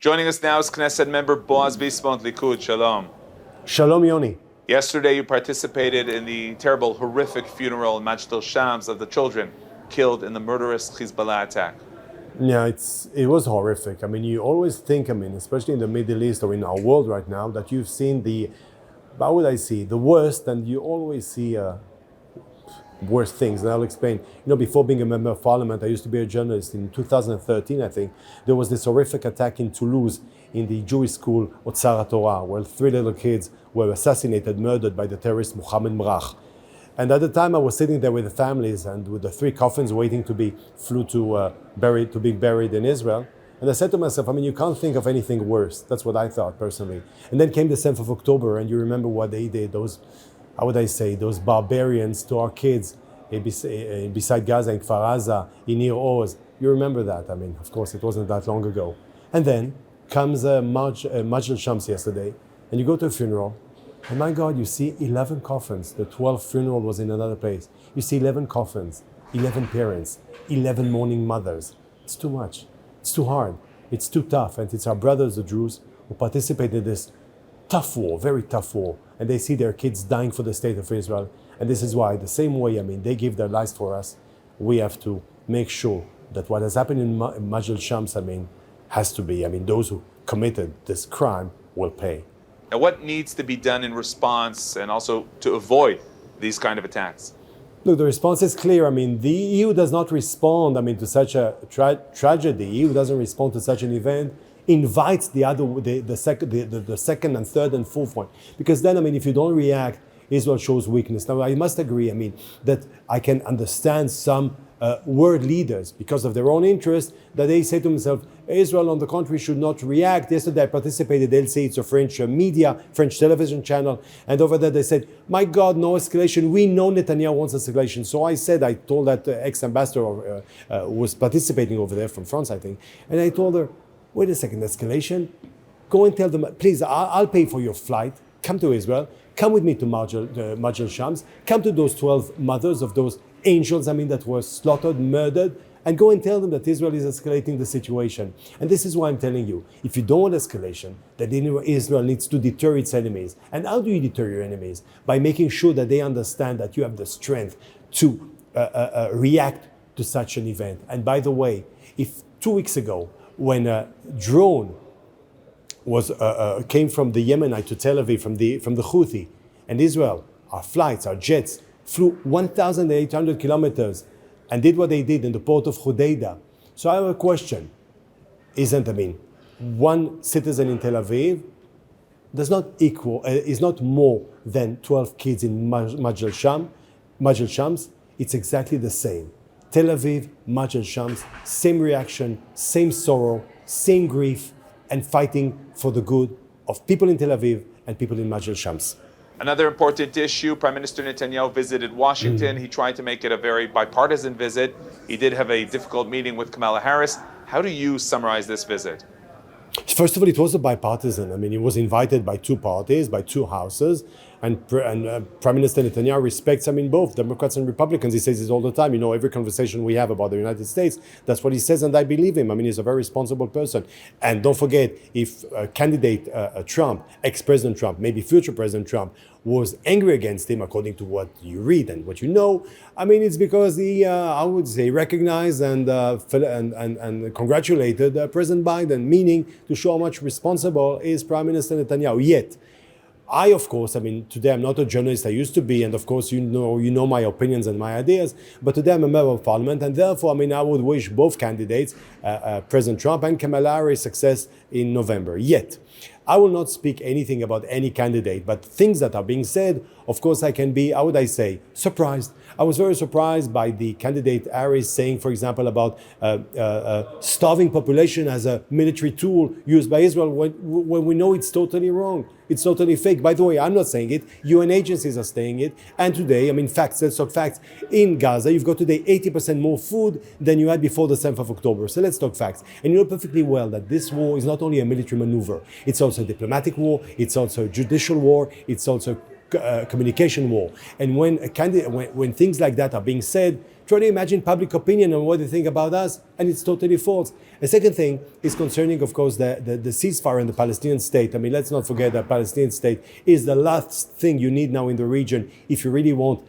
Joining us now is Knesset member Boaz Bismont, Likud. Shalom. Shalom, Yoni. Yesterday you participated in the terrible, horrific funeral in Majid Shams of the children killed in the murderous Hezbollah attack. Yeah, it was horrific. I mean, you always think, especially in the Middle East or in our world right now, that you've seen the worst, and you always see worse things. And I'll explain. Before being a member of parliament, I used to be a journalist. In 2013, I think, there was this horrific attack in Toulouse in the Jewish school Otzar Torah, where 3 little kids were assassinated, murdered by the terrorist Mohammed Mrach. And at the time, I was sitting there with the families and with the 3 coffins waiting to be buried in Israel. And I said to myself, you can't think of anything worse. That's what I thought personally. And then came the 7th of October, and you remember what they did, those barbarians to our kids beside Gaza, in Kfar Aza, in Nir Oz. You remember that. Of course, it wasn't that long ago. And then comes Majid Shams yesterday, and you go to a funeral, and my God, you see 11 coffins. The 12th funeral was in another place. You see 11 coffins, 11 parents, 11 mourning mothers. It's too much. It's too hard. It's too tough. And it's our brothers, the Jews, who participated in this tough war, very tough war. And they see their kids dying for the state of Israel. And this is why, the same way, they give their lives for us, we have to make sure that what has happened in Majid Shams, has to be, those who committed this crime will pay. Now, what needs to be done in response and also to avoid these kind of attacks? Look, the response is clear. The EU does not respond, to such a tragedy. The EU doesn't respond to such an event, invites the second and third and fourth one. Because then, if you don't react, Israel shows weakness. Now, I must agree, that I can understand some world leaders, because of their own interest, that they say to themselves, Israel, on the contrary, should not react. Yesterday, I participated, LCI, it's a French media, French television channel, and over there they said, my God, no escalation. We know Netanyahu wants escalation. So I told that ex-ambassador who was participating over there from France, I think, and I told her, wait a second, escalation? Go and tell them, please, I'll pay for your flight. Come to Israel. Come with me to Majid Shams. Come to those 12 mothers of those angels, that were slaughtered, murdered, and go and tell them that Israel is escalating the situation. And this is why I'm telling you, if you don't want escalation, then Israel needs to deter its enemies. And how do you deter your enemies? By making sure that they understand that you have the strength to react to such an event. And by the way, if 2 weeks ago, when a drone came from the Yemenite to Tel Aviv, from the Houthi, and Israel, our flights, our jets, flew 1,800 kilometers and did what they did in the port of Hodeidah. So I have a question. One citizen in Tel Aviv is not more than 12 kids in Majid Shams. It's exactly the same. Tel Aviv, Majid Shams, same reaction, same sorrow, same grief, and fighting for the good of people in Tel Aviv and people in Majid Shams. Another important issue, Prime Minister Netanyahu visited Washington. He tried to make it a very bipartisan visit. He did have a difficult meeting with Kamala Harris. How do you summarize this visit? First of all, it was a bipartisan. He was invited by 2 parties, by 2 houses, and Prime Minister Netanyahu respects, both Democrats and Republicans. He says this all the time. Every conversation we have about the United States, that's what he says, and I believe him. He's a very responsible person. And don't forget, if candidate Trump, ex-President Trump, maybe future President Trump, was angry against him, according to what you read and what you know, it's because he, recognized and congratulated President Biden, meaning to show how much responsible is Prime Minister Netanyahu. Yet, I, of course, today I'm not a journalist. I used to be, and of course, you know my opinions and my ideas. But today I'm a member of parliament, and therefore, I would wish both candidates, President Trump and Kamala Harris, success in November. Yet, I will not speak anything about any candidate, but things that are being said, of course, I can be, surprised. I was very surprised by the candidate Harris saying, for example, about starving population as a military tool used by Israel, when we know it's totally wrong. It's totally fake. By the way, I'm not saying it. UN agencies are saying it. And today, facts, let's talk facts. In Gaza, you've got today 80% more food than you had before the 7th of October. So let's talk facts. And you know perfectly well that this war is not only a military maneuver. It's also a diplomatic war. It's also a judicial war. It's also communication war. And when things like that are being said, try to imagine public opinion and what they think about us, and it's totally false. The second thing is concerning, of course, the ceasefire in the Palestinian state. I mean, let's not forget that Palestinian state is the last thing you need now in the region if you really want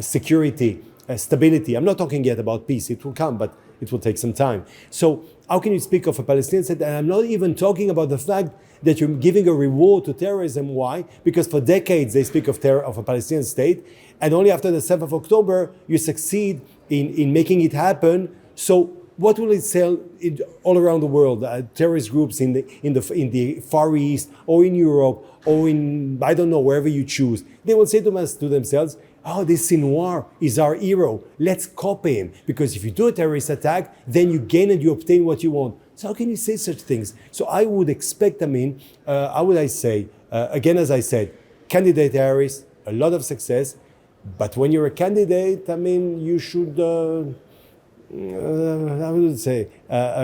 security, stability. I'm not talking yet about peace. It will come, but it will take some time. So how can you speak of a Palestinian state? And I'm not even talking about the fact that you're giving a reward to terrorism. Why? Because for decades they speak of a Palestinian state, and only after the 7th of October you succeed in making it happen. So what will it sell all around the world? Terrorist groups in the Far East or in Europe or in, I don't know, wherever you choose. They will say to themselves, oh, this Sinwar is our hero. Let's copy him. Because if you do a terrorist attack, then you gain and you obtain what you want. So how can you say such things? So I would expect, how would I say, again, as I said, candidate Harris, a lot of success. But when you're a candidate, you should, I would say,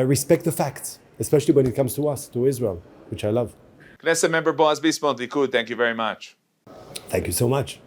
respect the facts, especially when it comes to us, to Israel, which I love. Knesset member Boaz Bismol, Likud, thank you very much. Thank you so much.